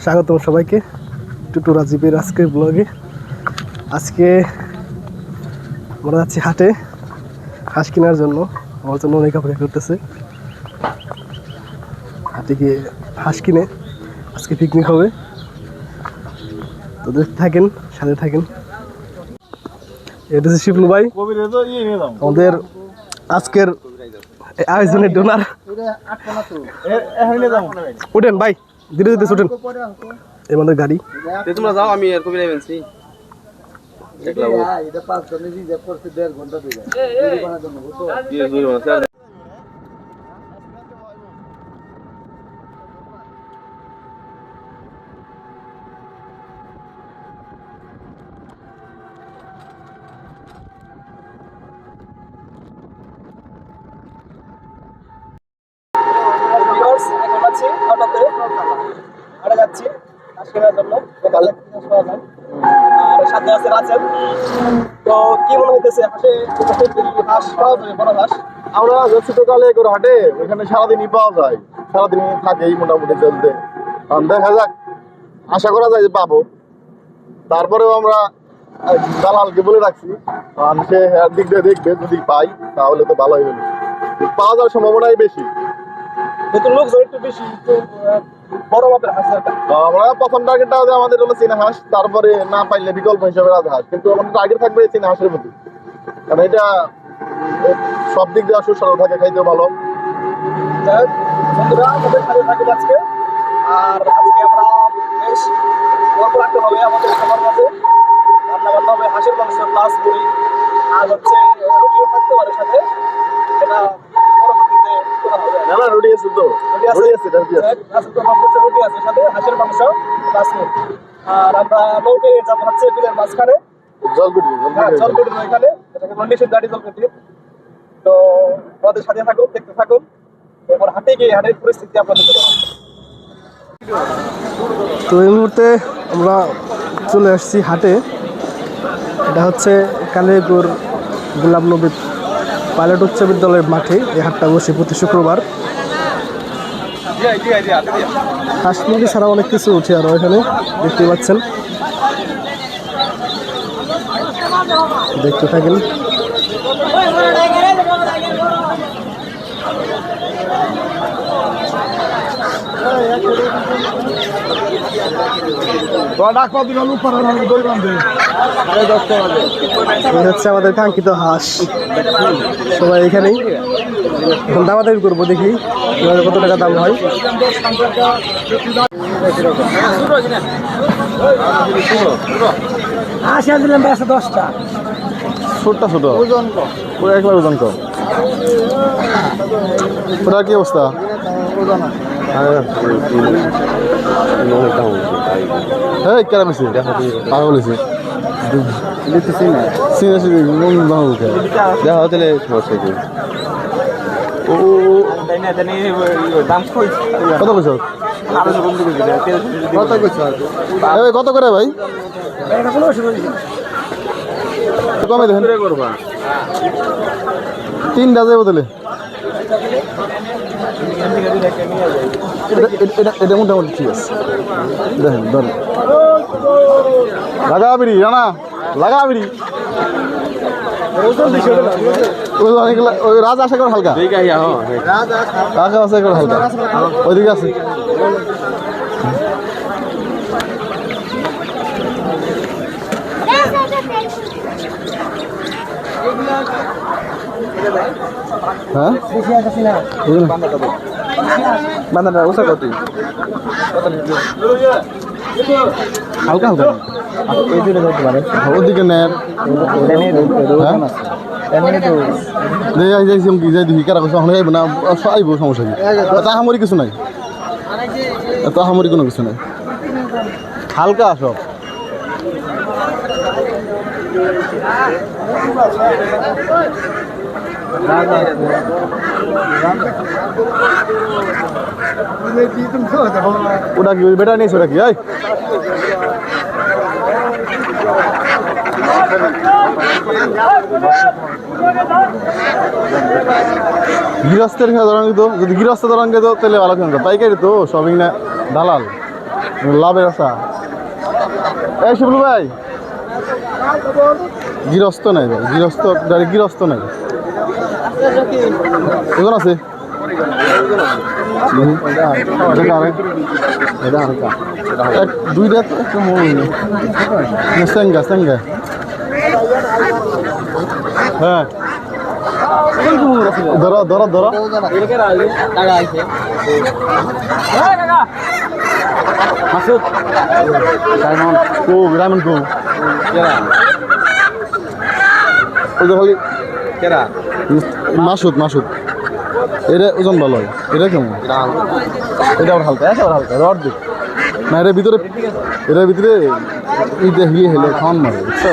স্বাগতম সবাইকে টুটু রাজীবের আজকের ব্লগে। আজকে আমরা যাচ্ছি হাটে হাঁস কেনার জন্য। আমার জন্য অনেক অপেক্ষা করতেছে। হাটে গিয়ে হাঁস কিনে আজকে পিকনিক হবে, তো দেখতে থাকেন, সাথে থাকেন। এটা হচ্ছে শিবলু ভাই, আমাদের আজকের আয়োজনের ডোনার। উঠেন ভাই, ধীরে ধীরে উঠেন। আমাদের গাড়ি তোমরা যাও, আমি আর কবি লাইবেনছি যাচ্ছি হাঁস কেনার জন্য। আর সাথে আছে রাজেন। তো কি মনে হইতেছে, হাঁস পাওয়া যাবে? বড় হাঁস আমরা যাচ্ছি তো কালে হাটে, ওখানে সারাদিনই পাওয়া যায়, সারাদিনই থাকেই মোটামুটি চলতে। দেখা যাক, আশা করা যায় যে পাবো। তারপরেও আমরা দালালকে বলে রাখছি, সে দিক দিয়ে দেখবে, যদি পাই তাহলে তো ভালোই হলো। পাওয়া যাওয়ার সম্ভাবনাই বেশি, নতুন লোকজন একটু বেশি, একটু বড় মাপের হাঁস দরকার। আমরা প্রথম টার্গেটটা আমাদের হলো চীনা হাঁস, তারপরে না পাইলে বিকল্প হিসাবে রাজহাঁস। কিন্তু আমাদের টার্গেট থাকবে চীনা হাঁসের প্রতি, কারণ এটা সব দিক দিয়ে সুস্বাদু থাকে, খাইতে ভালো। বন্ধুরা, আমাদের সাথে থাকবে আজকে। আর আজকে আমরা বেশ গল্প রাখতে হবে আমাদের সবার মাঝে। রান্না বান্না হবে হাঁসের মাংস প্লাস মুড়ি, আর হচ্ছে রুটিও থাকতে পারে সাথে, সেটা পরবর্তীতে করা হবে। না, রুটি আছে তো, রুটি আছে রুটি আছে সাথে হাঁসের মাংস প্লাস মুড়ি। আর আমরা নৌকে যাবো হচ্ছে বিলের মাঝখানে, জলকুটির ওইখানে, এটাকে কন্ডিশন গাড়ি জলকুটির। তো আমাদের সাথে থাকুন, দেখতে থাকুন। এরপর হাটে গিয়ে হাটের পরিস্থিতি আপনাদের। তো এই মুহূর্তে আমরা চলে আসছি হাটে। এটা হচ্ছে কালিয়াকৈর গোলাম নবী পাইলট উচ্চ বিদ্যালয়ের মাঠে। এই হাটটা বসে প্রতি শুক্রবার। হাঁস মুরগি ছাড়া অনেক কিছু উঠে আরো এখানে দেখতে পাচ্ছেন, দেখতে থাকেন। হচ্ছে আমাদের কাঙ্ক্ষিত হাঁস। সবাই এখানেই এখন দামাদামি করবো, দেখি কত টাকা দাম হয়। হাঁস দিলাম 10টা, ছোট্ট ছোট পুরো একবার ওজন কম। ওটা কি অবস্থা? কেন বেশি পাগল হয়েছে, দেখা হলে কত পয়সা? কত করে ভাই? কমে দেখেন, 3টা যাবো তাহলে। এটা মোটামুটি ঠিক আছে, দেখেন ধরেন। লাগাবিরি রানা, লাগাবিরি ওই রাজ আশা কর হালকা, রাজ আশা কর হালকা, ওইদিকে আছে। হ্যাঁ, বান্দাটা ওসা কত? হালকা হালকা ওদিকে নেন। আইব সমস্যা কি? তাহামরি কিছু নাই, তাহামরি কোনো কিছু নাই, হালকা সব। ওটা কি বেটা নিয়েছে? ওটা কি গৃহস্থের ধরাঙ্গিত, যদি গৃহস্থ ধরাঙ্গিত তাহলে ভালো কেন, পাইকারি তো সবই না দালাল। লাভের আশা। এই শিবলু ভাই, গৃহস্থ নাই ভাই, গৃহস্থ নাই এখন আছে। দুইটা সেঙ্গা সেঙ্গা হ্যাঁ ধরো ধরো ধরো রায়মন কো খালি মাসুদ মাসুদ এটা ওজন ভালো হয়। এটা কেমন? এটা আবার হালকা, এটা আবার হালকা রড দিক না, এটার ভিতরে ইটা হিলে হেলে খাওয়ান মারে বুঝছো।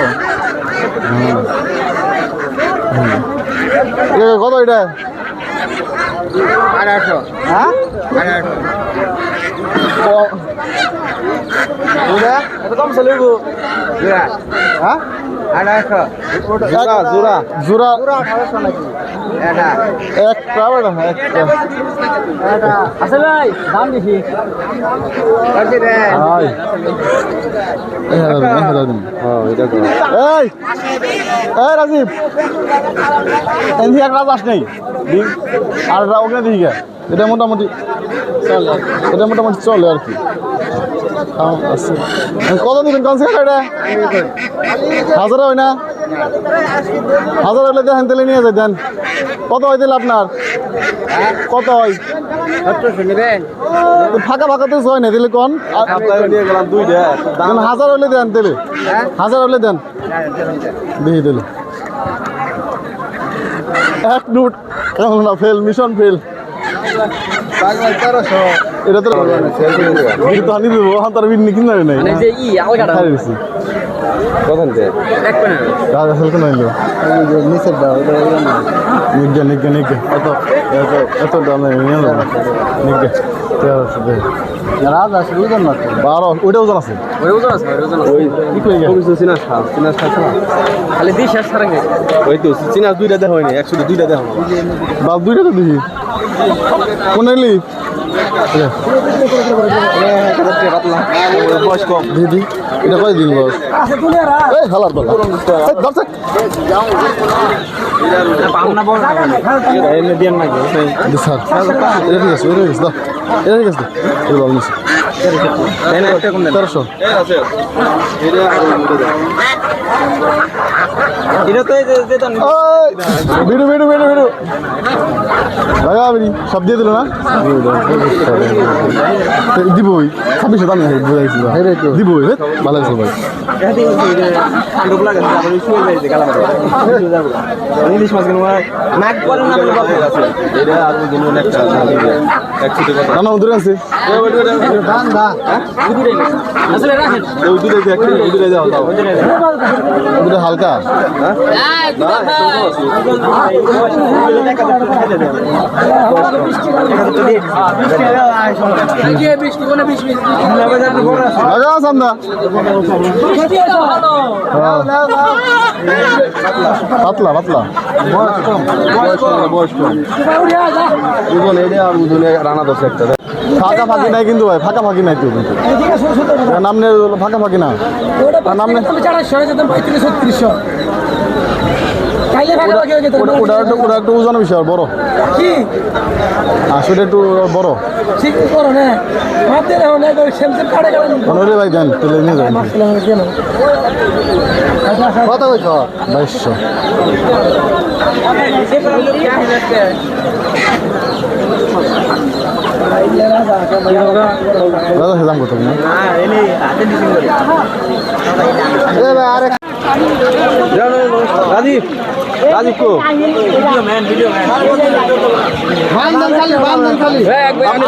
কত এটা? 1800। হ্যাঁ 1800 এটা কম চলে গো। হ্যাঁ 1800 জোড়া জোড়া জোড়া 1800 নাকি এটা একটা বেটা একটা আছে ভাই দাম বেশি কত রে হাই এই এটা তো এই রাজীব এনহি এক রাজ আস নেই দিন আর ওখানে দিই গা এটা মোটামুটি চলে আর কি। আছে কত দিবেন কোন সেটা এটা 1000 হয় না? 1000 হলে দেখেন তাহলে নিয়ে যাই দেন। কত হয় দিলে আপনার? কত হয়? 700 নেবেন ফাঁকা ফাঁকা তো হয় না দিলে কোন নিয়ে গেলাম দুইটা 1000 হলে দেন দিলে 1000 হলে দেন দিয়ে দিলে এক নোট কেমন না ফেল মিশন ফেল। এটা তো হানি দেবো তার বিন্নি কিনা নাই নিচের নিজ্ঞা নিজ্ঞা নিজ্ঞা এত দাম নিজ্ঞা 12 ওইটা ওজন আছে খালি 20 টাকা রে ওই তো চিনা দুইটা দেখ হয়নি 100 দুইটা দেখ বাপ দুইটা তো দেখি কোন এলি বয়স কম দিদি এটা কয় দিন বস এই হালার বলা দর্শক পামনা বড় এনে দিন না স্যার এটা ঠিক আছে এটা ঠিক আছে এটা ঠিক আছে এটা ভালো নিছি 1300 এটা তো এই দাম ভিডিও ভিডিও ভিডিও ভিডিও লাগাবি সব দিয়ে দিল না দিবই 26 দাম বুঝাইছি দিবই ভালো আছে ভাই ঠান্ডা লাগে আবার শুয়ে যায় গালা মারে ইলিশ মাছ কেন নাক করে না বলে বাবা আছে এটা আর দিন একটা এক ছুটি কথা না দূরে আছে দান দা দুধে আসলে রাখেন ওই দুধে একটা দুধে দাও দাও ওটা হালকা লাগা সান্দা পাতলা পাতলা রানা দশ একটা ফাঁকা ফাঁকি নাই কিন্তু ভাই ফাঁকা ফাঁকি নাই তো কিন্তু নামনে ফাঁকা ফাঁকি না নামনে ওটা একটু ওজন বিষয় বড় আসলে একটু বড় রে ভাই দেন তুলে নিয়ে যাবেন কত 2200 দাদা দাম কত না রাজীব রাজীব কো ভিডিও ম্যান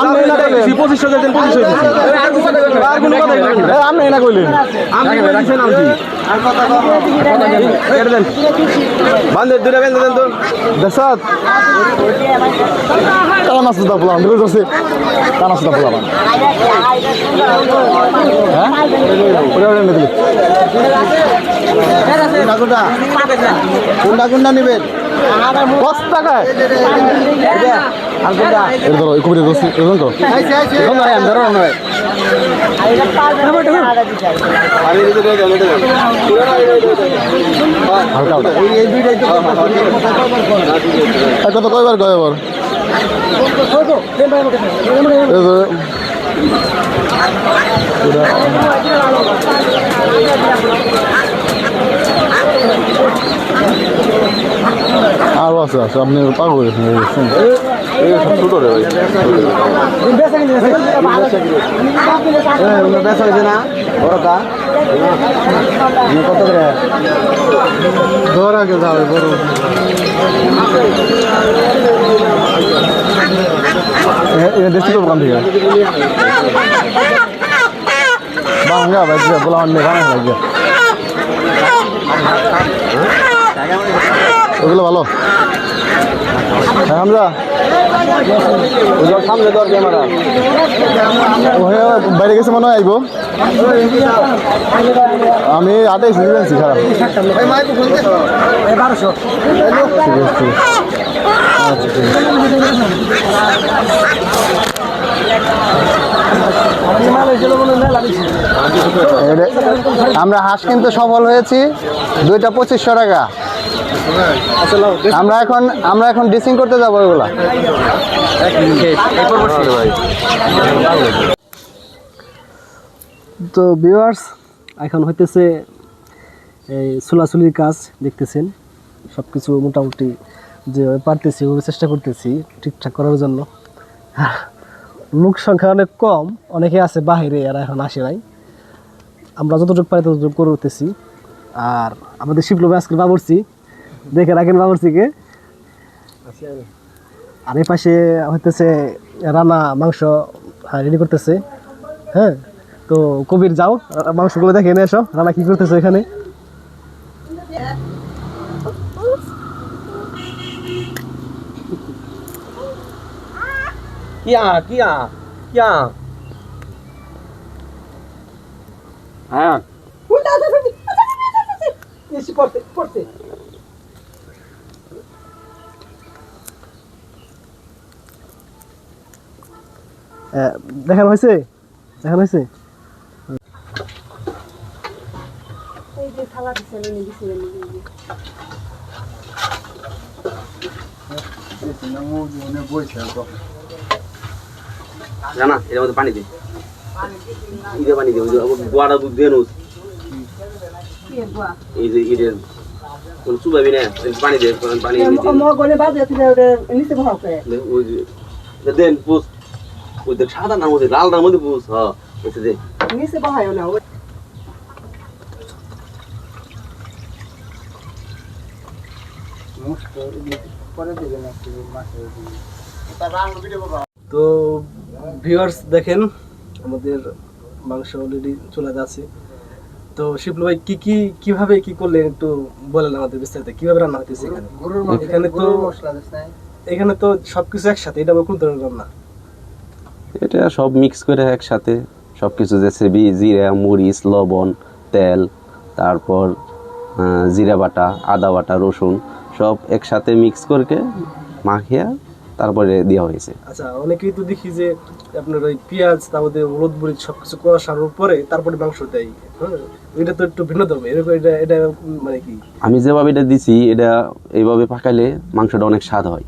আপনি না কইলেন 2500 দেন 2500 আর কোন কথা কইলেন আপনি না কইলেন আমি রাখছেন নাম কি আর কথা কেটে দেন বান্ধে দুটা বেঁধে দেন তো দেশাত কালা মাছ দা বলা আমরা আছে কালা মাছ দা বলা হ্যাঁ ওরে ওরে নিবি কোনটা কোনটা নেবেন কত টাকায় আলকুদা এর ধরো এই কুমিরের দোষ এরকম তো এখন নয় আমি ধরো নয় হালকা হালকা এই দুইটাই তো কত কয়বার কয়বার এই ধরো আরো আছে আছে আপনি পাগল হয়েছেন ছোট রে ভাই বেসা হয়েছে না বড়টা কত করে ধর আগে যাবে বড় দেশি তো ওখান থেকে বাংলা ভাই বলা অন্য গানে লাগে ওগুলো ভালো হ্যাঁ হামজা সামনে দর ক্যামেরা ও বাইরে গেছে মনে হয় আইব আমি 28 সিজেন্সি খারাপ ঠিক আছে ঠিক আচ্ছা ঠিক আমরা হাঁস কিনতে সফল হয়েছি 2টা 2500 টাকা আমরা এখন ডিসিং করতে যাবো এগুলা তো ভিউয়ার্স এখন হইতেছে এই চুলাচুলির কাজ দেখতেছেন সব কিছু মোটামুটি যেভাবে পারতেছি ওভাবে চেষ্টা করতেছি ঠিকঠাক করার জন্য লোক সংখ্যা অনেক কম অনেকে আছে বাহিরে এরা এখন আসে নাই আমরা যতটুকু পারি ততটুকু করতেছি আর আমাদের শিবলু ভাই আজকে বাবুর্চি দেখে রাখেন বাবুর্চিকে আর এই পাশে হইতেছে রান্না মাংস রেডি করতেছে হ্যাঁ তো কবির যাও মাংসগুলো দেখে এনে এসো রান্না কি করতেছে এখানে কিয়া হ্যাঁ দেখানো হয়েছে দেখানো হয়েছে জানা এর মধ্যে পানি দে ইদে পানি দে গোয়াটা দুধ দিয়ে নুস এই যে ইদে কোন চুবাবি না পানি দে পানি ওই যে দেন পুষ ওই দেখ সাদা নার মধ্যে লাল নার মধ্যে পুষ হ্যাঁ এসে দে তো ভিউয়ার্স দেখেন আমাদের মাংস অলরেডি চলে যাচ্ছে তো শিবলু ভাই কিভাবে কি করলেন একটু বলেন আমাদের বিস্তারিত কিভাবে রান্না হতেছে এখানে তো সবকিছু একসাথে এটা কোন ধরনের রান্না এটা সব মিক্স করে একসাথে সবকিছু যেছে জিরা মরিচ লবণ তেল তারপর জিরা বাটা আদা বাটা রসুন সব একসাথে মিক্স করে মাখিয়ে তারপরে দেওয়া হয়েছে আচ্ছা অনেকেই তো দেখি যে আপনার ওই পেঁয়াজ তারপরে হলুদ মরিচ সবকিছু কষানোর পরে তারপরে মাংস দেয় হ্যাঁ এটা তো একটু ভিন্ন ধর্ম এরকম এটা মানে কি আমি যেভাবে এটা দিছি এটা এইভাবে পাকাইলে মাংসটা অনেক স্বাদ হয়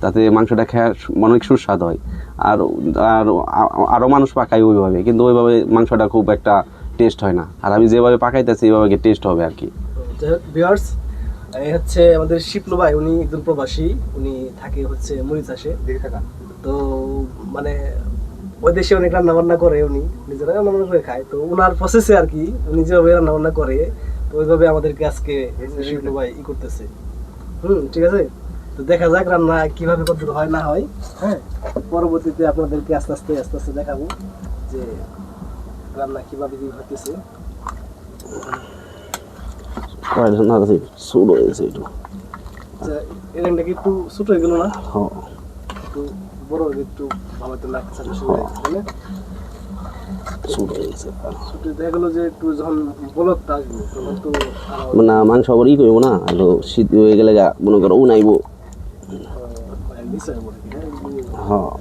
তাতে মাংসটা খেয়ে অনেক সুস্বাদ হয় আর আরও মানুষ পাকায় ওইভাবে কিন্তু ওইভাবে মাংসটা খুব একটা টেস্ট হয় না আর আমি যেভাবে পাকাইতেছি এইভাবে টেস্ট হবে আর কি ভিউয়ার্স এই হচ্ছে আমাদের শিবলু ভাই উনি একজন প্রবাসী উনি থাকে হচ্ছে মরিচাষে তো মানে ওই দেশে অনেক রান্না বান্না করে উনি নিজেরা রান্না বান্না করে খায় তো ওনার প্রসেসে আর কি উনি যেভাবে রান্না বান্না করে তো ওইভাবে আমাদেরকে আজকে শিবলু ভাই করতেছে ঠিক আছে তো দেখা যাক রান্না কিভাবে কতটুকু হয় না হয় হ্যাঁ পরবর্তীতে আপনাদেরকে আস্তে আস্তে দেখাবো যে রান্না কিভাবে কি হতেছে ছোট হয়েছে একটু এরকমটা কি একটু ছোট হয়ে গেল না হ্যাঁ একটু বড় একটু ভালো তো লাগছে শুট হয়ে গেছে দেখা গেলো যে একটু যখন বলদটা আসবে তখন তো না মাংস আবার ই করবো না আলো শীত হয়ে গেলে মনে করো উনাইবো হ্যাঁ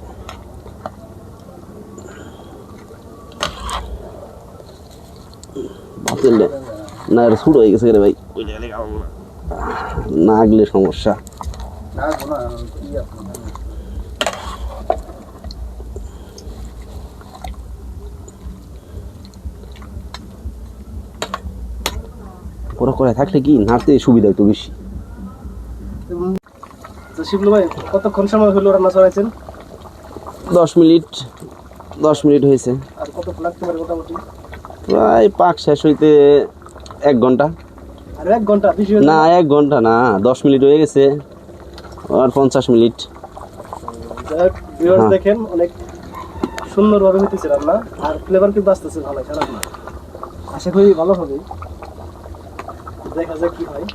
বাতিল না এটা শুট হয়ে গেছে রে ভাই না আগলে সমস্যা ওরা করে থাকলে কি নাড়তে সুবিধা একটু বেশি তো শিবলু ভাই কতক্ষণ সময় হলো রান্না চড়াইছেন 10 মিনিট হয়েছে আর কত লাগতে পারে মোটামুটি প্রায় পাক শেষ হইতে 1 ঘন্টা আর 1 ঘন্টা বেশি না 1 ঘন্টা না 10 মিনিট হয়ে গেছে আর 50 মিনিট ভিউয়ার্স দেখেন অনেক সুন্দরভাবে হইতেছে রান্না আর ফ্লেভার কিন্তু আসতেছে ভালো খারাপ না আশা করি ভালো হবে দেখা যাক কি হয়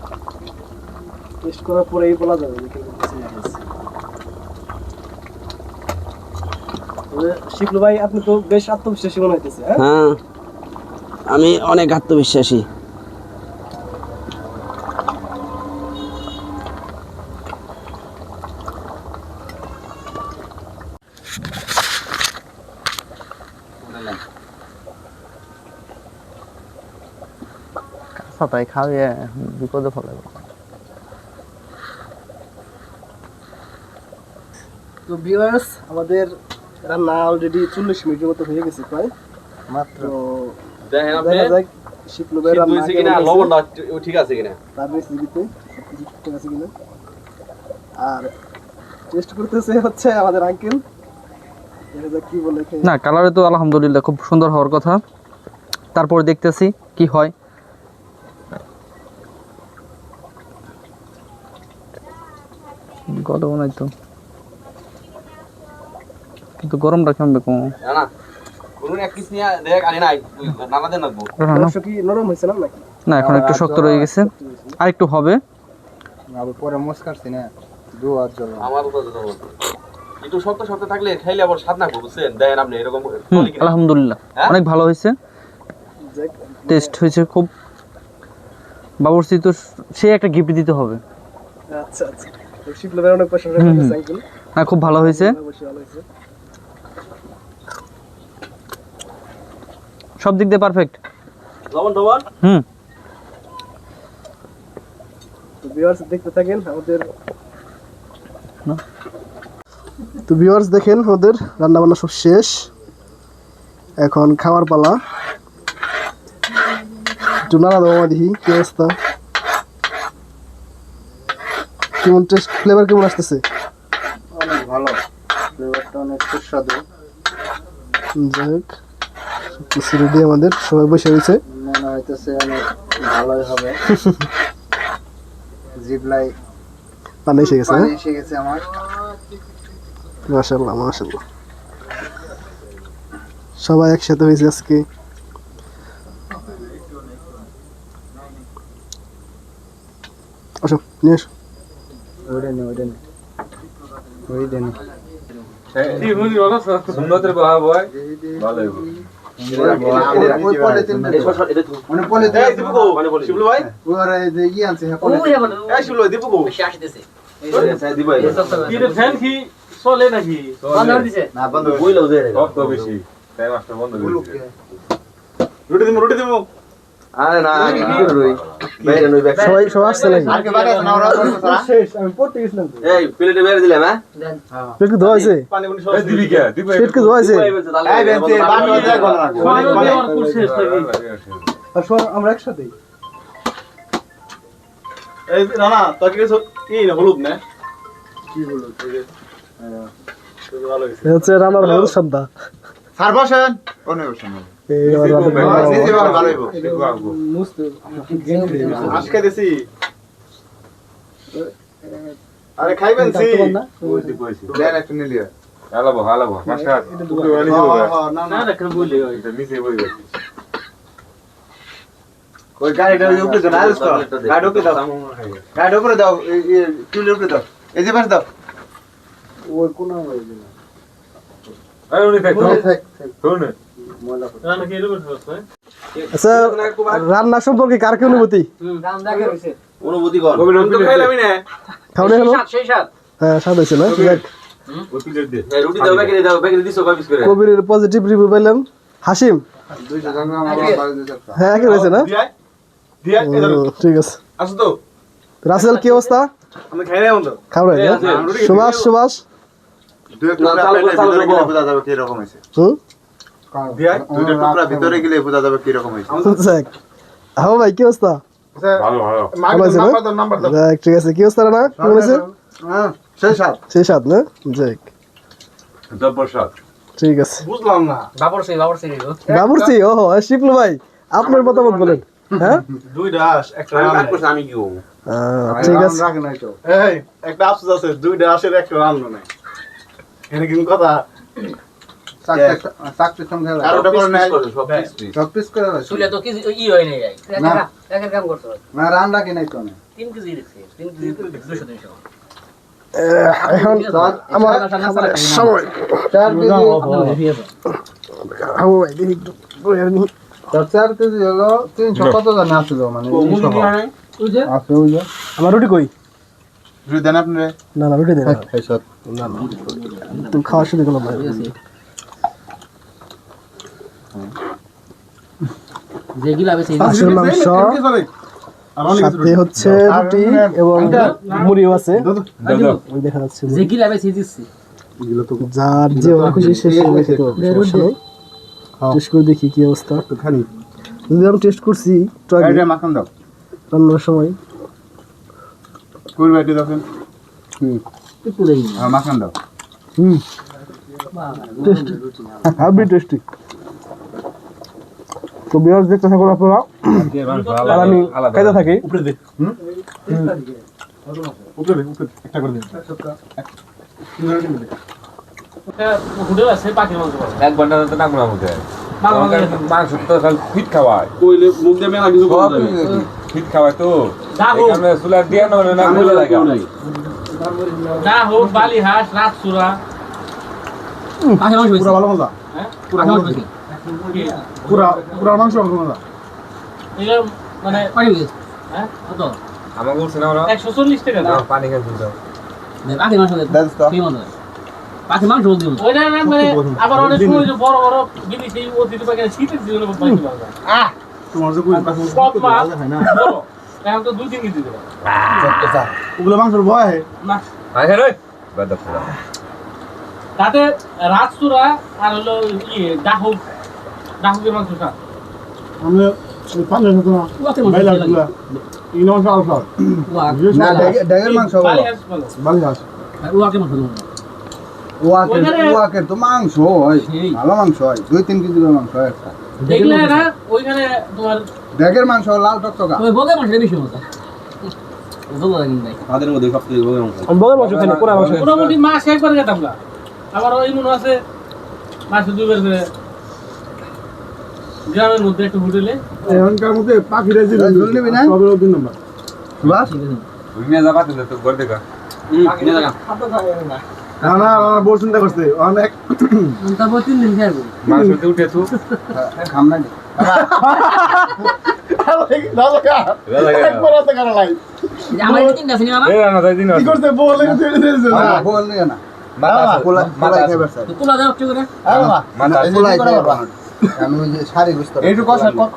টেস্ট করার পরেই বলা যাবে যে কেমন হয়েছে। শিবলু ভাই আপনি তো বেশ আত্মবিশ্বাসী মনে হইতেছে হ্যাঁ হ্যাঁ আমি অনেক আত্মবিশ্বাসী সবাই খাওয়া বিপদে ফেলে তো ভিউয়ার্স আমাদের রান্না অলরেডি 40 মিনিটের মতো হয়ে গেছে প্রায় মাত্র তো দেখেন আপনি দেখা যাক শিবলু ভাই রান্না হইছে কিনা লবণটা ঠিক আছে কিনা তার রেসিপিতে ঠিক আছে কিনা আর টেস্ট করতেছে হচ্ছে আমাদের আঙ্কেল দেখা যাক কি বলে খেয়ে। না কালারে তো আলহামদুলিল্লাহ খুব সুন্দর হওয়ার কথা তারপর দেখতেছি কি হয় গরম নাই তো কিন্তু গরমটা কেমন কম না কোন এক পিস নিয়ে দেখ আনি নাই নালা দেন লাগবো মাংস কি নরম হয়েছে না নাকি না এখন একটু শক্ত রয়ে গেছে আর একটু হবে আবার পরে মোস কাটছি না দুয়ার জল আমার উপর তো একটু শক্ত শক্ত থাকলে খাইলে আবার স্বাদ না বুঝছেন দেখেন আপনি এরকম আলহামদুলিল্লাহ হ্যাঁ? অনেক ভালো হয়েছে যাক টেস্ট হয়েছে খুব বাবুর্চি তো সে একটা গিফট দিতে হবে আচ্ছা আচ্ছা তো শিবলু ভাই অনেক প্রশংসা করতেছে আঙ্কেল হ্যাঁ খুব ভালো হয়েছে অবশ্যই ভালো হয়েছে সব দিক দিয়ে পারফেক্ট লবণ হুম তো ভিউয়ার্স দেখতে থাকেন আমাদের তো ভিউয়ার্স দেখেন আমাদের রান্না বান্না সব শেষ এখন খাওয়ার পালা একটু নাড়া দেবো দেখি কি অবস্থা কেমন টেস্ট ফ্লেভার কেমন আসতেছে অনেক ভালো ফ্লেভারটা অনেক সুস্বাদু যাই হোক কিছু রেডি আমাদের সবাই বসে রয়েছে মনে হইতেছে অনেক ভালোই হবে জিবলাই পানি এসে গেছে পানি এসে গেছে আমার মাশাআল্লাহ মাশাআল্লাহ সবাই একসাথে হয়েছে আজকে আসো নিয়ে এসো ওইটা নে ওইটা নে সুন্নতের বাবা বয় ভালো ওই পলিথিন মানে পলিথিন শিবলু ভাই ওরা এই যে ই আনছে হ্যাঁ এই শিবলু ভাই দীপু কো দিবাই কি রে ফ্যান কি চলে নাকি বন্ধ করে দিছে না বন্ধ বইলো দে রে কত বেশি তাই মাস্টার বন্ধ করে দিয়েছে। রুটি দিমু আরে না কি করে রই বাইরে নই ব্যাগ সবাই আসছে নাকি আর কে বাকি আছে না ওরা শেষ আমি পড়তে গেছিলাম তো এই প্লেটে বাইরে দিলাম হ্যাঁ পেট কি ধোয়া হয়েছে পানি পানি সব এই দিবি কে দিবি পেট কি ধোয়া হয়েছে এই বেঞ্চে বাকি আছে কোন রাখো দেওয়ার কোর্স শেষ থাকি আর সব আমরা একসাথেই এই না না তো কি হলুদ না এই হচ্ছে রান্নার হলুদ সন্ধ্যা স্যার বসেন কোনে বসেন এই আমার নিজে ভালো হইব মুস্ত আজকে দিছি আরে খাইবেন সি ওই দি কইছি দেন একটু নিলিয়া হালাবো মাস্টার তুই ওলি হ্যাঁ, দিবি হ্যাঁ, না না না রাখলে বলি এটা নিচে বই গেছে ওই গাড়িটা উপরে দাও আলস তো গাড়ি উপরে দাও গাড়ি উপরে দাও এই টুলের উপরে দাও এই যে পাশে দাও ওই কোন হয়ে গেল এই উনি থাক শুনে রান্না কি এরকম হচ্ছে আচ্ছা রান্না সম্পর্কে কার কি অনুভূতি অনুভূতি কর খাওয়া হলো হ্যাঁ স্বাদ হয়েছে না যাক, ওই প্লেট দে রুটি দাও প্যাকেট দিছো কয় পিস করে কবিরের পজিটিভ রিভিউ পেলাম। হাসিম হ্যাঁ একই হয়েছে না ঠিক আছে। আসো তো রাসেল কি অবস্থা? আমি খাই নাই বন্ধু খাওয়া সুভাষ সুভাষ দুই টুকরা ভিতরে গেলে বোঝা যাবে কি রকম হয়েছে। হুম দুইটা টুকরা ভিতরে গেলে বোঝা যাবে কি রকম হয়েছে। যাক হাও ভাই কি অবস্থা? ভালো ভালো ভালো আছে না? যাক ঠিক আছে কি অবস্থা না কেমন আছে? সেই সাত না যাক জব্বর সাত ঠিক আছে বুঝলাম না বাবুর্চি ও শিপলু ভাই আপনার মতামত বলেন। হ্যাঁ দুই ডাস একটা রান করছে আমি কি করব ঠিক আছে এই একটা আফসোস আছে দুই ডাসের একটা রান নাই এখানে কিন্তু কথা কারোটা করে নাই সব পিস শুলে তো কি ই হয় নাই একের কাম করছো না রান রাখি নাই তো 3 কেজি রেখেছি 3 কেজি 200 এখন আমার খাবারের সময় 4 কেজি হাও ভাই দেখি একটু বলে নি 4 কেজি হলো 300 কত জানা আছিল মানে আছে ওই যে আমার রুটি কই? যদি দেন আপনি না না রুটি দে না এই সব না না তুমি খাওয়ার সাথে কোনো ভাই যেগুলা বেশি হাঁসের মাংস সাথে হচ্ছে রুটি এবং মুড়িও আছে ওই দেখা যাচ্ছে মুড়ি। যেগুলা বেশি দিচ্ছি যার যে খুশি সে খেতে পারবে, সমস্যা নেই। টেস্ট করে দেখি কি অবস্থা। যদি আমি টেস্ট করছি একটু আগে এটা মাখন দাও রান্নার সময় কুল বাটি দাও একটু দেই মাখন দাও টেস্টি হাবি টেস্টি। তো বিয়ার দেখতে থাকুন আপনারা আর আমি খাইতে থাকি। উপরে দে একটা করে দিন হোটেল আছে পাখির মাংস পাওয়া যায়। এক ঘন্টা তো নাম না মুখে মাংস তো ফিট খাওয়ায় কইলে মুখ দিয়ে মেলা কিছু করা যাবে ফিট খাওয়ায় তো দাহু এখানে সুলার দিয়ে না বলে লাগে দাহু বালি হাঁস রাত সুরা পাখি মাংস পুরো ভালো মজা পুরো মাংস ভালো মজা। এগুলো মানে পানি গেছে হ্যাঁ কত আমাকে বলছে না ওরা 140 টাকা দাম। পানি খেয়ে দাও পাখি মাংস কি মজা পাখি মাংস বলতে ওইটা না মানে আবার অনেক সময় যে বড় বড় বিদেশি অতিথি পাখি শীতের দিনে পাখি পাওয়া যায়। তোমার যে কই কত মাছ বড় এখন তো 2-3 কেজি দেবে ওগুলো মাংসের ভয় না আচ্ছা রে বাদ দাও তাতে রাজসুরা আর হলো ইয়ে ডাহুকের মাংসটা আমি পানি খেতে না ওকে বাইলা গুলা ইনো মাংস আলফা না ডেগের মাংস বালি হাঁস ভালো। বালি হাঁস ওকে মাংস ওয়াকের তো মাংস হয় ভালো মাংস হয় 2-3 কেজি মাংস হয় একটা দেখলে না ওইখানে তোমার ডেগের মাংস লাল টকটকা ওই বগে মাংস বেশি মজা জল লাগে নাই তাদের মধ্যে সবথেকে বড় অংশ বগের মাংস খাই না পুরা মাংস মোটামুটি মাছ একবার খেতাম না আবার ওই মনে আছে মাসে 2 বার করে গ্রামের মধ্যে একটু হোটেলে এখানকার মধ্যে পাখিরা যে জল নিবি না? সবের 2 নম্বর সুভাষ দুনিয়া যাবাতে তো ঘর দেখা না না বড় চিন্তা করছে অনেক তারপর 3 দিন খাইবো মাংস উঠে তো খাম না একবার আছে কারণ লাই আমার 3টা সিনেমা না এই রান্না তাই দিন কি করতে বলে গেছে বল নিয়ে না মাথা কোলা খাইবার চাই তো তোলা দাও একটু করে মাথা কোলা খাইবার আমি ওই যে শাড়ি গুস্ত এইটু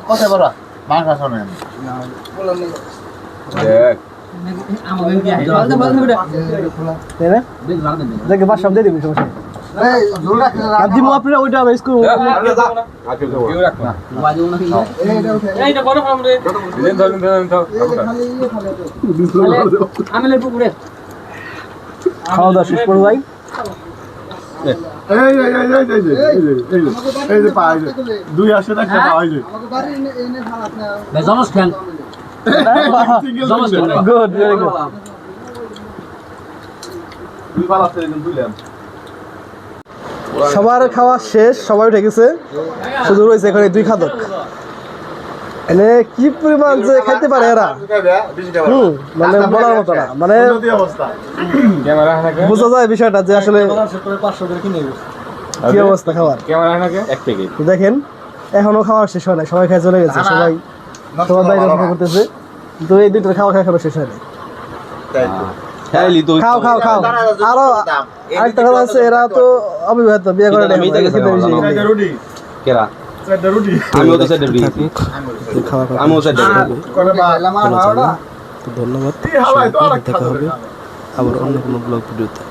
কথা বড় মাংস শুনে কোলা নিয়ে দেখ আমাকে কি আইতো বলতে বলতে বিটা তাই না বেশ ভালো দেন দেখে বাস সব দিয়ে দিবি সমস্যা এই ঝোল রাখ দিমু আপনারা ওইটা আমি স্কুল আজকে কেউ রাখ না ওয়াজ না কি এইটা উঠে এইটা বড় ফার্ম রে দিন ধর খালি ইয়ে খালি আমি লেবু পুরে খাওয়া দাওয়া শেষ করে যাই এই যে পাই দুই আসে একটা পাওয়া যায় আমাকে বাড়ি এনে খারাপ না বেজমস খান গুড ভেরি গুড সবার খাওয়া শেষ সবাই উঠে গেছে শুধু রয়েছে এখানে 2 খাদক এনে কি পরিমাণ যে খাইতে পারে এরা মানে বলার মতো না মানে ক্যামেরা না বোঝা যায় বিষয়টা যে আসলে কি অবস্থা খাবার এক প্যাকেট তো দেখেন এখনো খাওয়া শেষ হয় না, সবাই খেয়ে চলে গেছে, সবাই সবার বাইরে অপেক্ষা করতেছে, তো এই দুটো খাওয়া এখনো শেষ হয় না। খাইলি তো খাও খাও খাও, আরো আরেকটা কথা আছে, এরা তো অবিবাহিত, বিয়ে করে নেই, কেরা আমিও তো সেটা দিয়েছি আমিও সেটা ধন্যবাদ, দেখা হবে আবার অন্য কোনো ব্লগ ভিডিওতে।